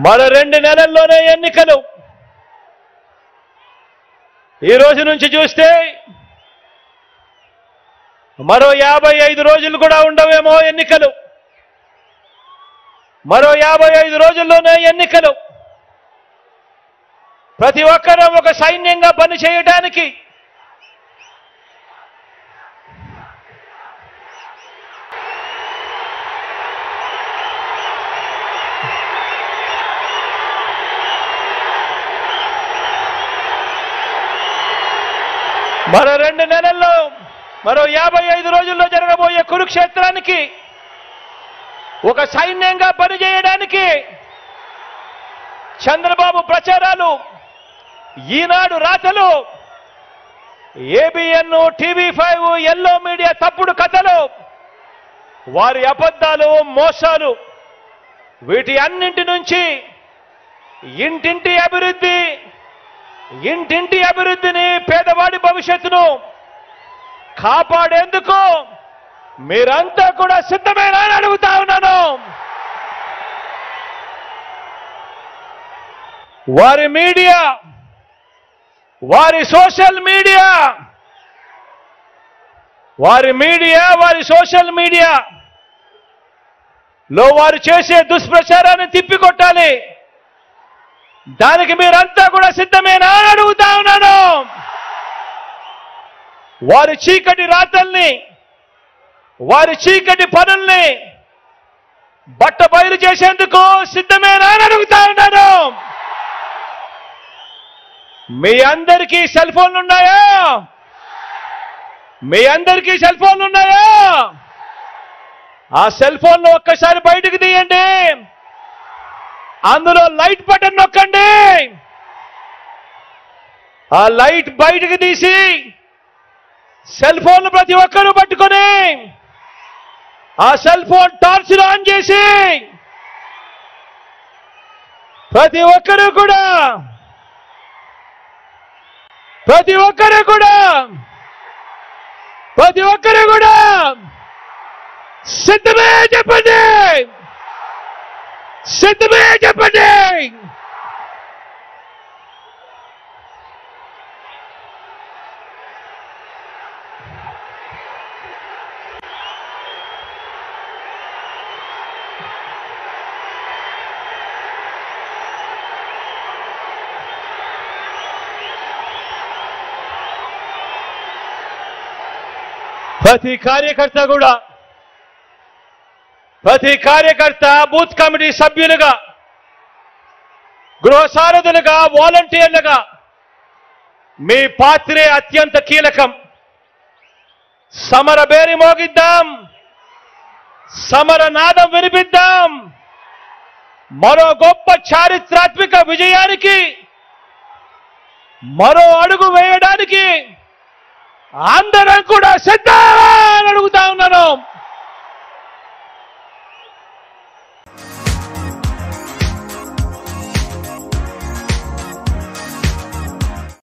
మరో 2 నెలల్లోనే ఎన్నికలు. ఈ రోజు నుంచి చూస్తే మరో 55 రోజులు కూడా ఉండవేమో ఎన్నికలు. మరో 55 రోజుల్లోనే ఎన్నికలు. ప్రతి ఒక్కరూ ఒక సైన్యంగా పని చేయడానికి మరో 2 నెలల్లో మరో 55 రోజుల్లో జరగబోయే కురుక్షేత్రానికి ఒక సైన్యంగా పనిచేయడానికి చంద్రబాబు ప్రచారాలు, ఈనాడు రాతలు, ఏబిఎన్, టీవీ5, ఎల్లో మీడియా తప్పుడు కథలు, వారి అబద్ధాలు, మోసాలు, వీటి అన్నింటి నుంచి ఇంటింటి అభివృద్ధిని, పేదవాడి భవిష్యత్తును కాపాడేందుకు మీరంతా కూడా సిద్ధమేనా అని అడుగుతా ఉన్నాను. వారి మీడియా, వారి సోషల్ మీడియా, వారి సోషల్ మీడియాలో వారు చేసే దుష్ప్రచారాన్ని తిప్పికొట్టాలి. దానికి మీరంతా కూడా సిద్ధమేనా అని అడుగుతా ఉన్నాను. వారి చీకటి రాతల్ని, వారి చీకటి పనుల్ని బట్టబయలు చేసేందుకు సిద్ధమేనా అని అడుగుతా ఉన్నాను. మీ అందరికీ సెల్ ఫోన్లు ఉన్నాయా? మీ అందరికీ సెల్ ఫోన్లు ఉన్నాయా? ఆ సెల్ ఫోన్లు ఒక్కసారి బయటకు తీయండి. అందులో లైట్ బటన్ నొక్కండి. ఆ లైట్ బయటకు తీసి సెల్ ఫోన్ ప్రతి ఒక్కరూ పట్టుకొని ఆ సెల్ ఫోన్ టార్చ్ ఆన్ చేసి ప్రతి ఒక్కరూ కూడా సిద్ధమే చెప్పండి. సిద్ధమే చెప్పండి. ప్రతి కార్యకర్త బూత్ కమిటీ సభ్యులుగా, గృహ సారథులుగా, వాలంటీర్లుగా మీ పాత్రే అత్యంత కీలకం. సమర బేరి మోగిద్దాం, సమర నాదం వినిపిద్దాం. మరో గొప్ప చారిత్రాత్మక విజయానికి మరో అడుగు వేయడానికి అందరం కూడా సిద్ధం.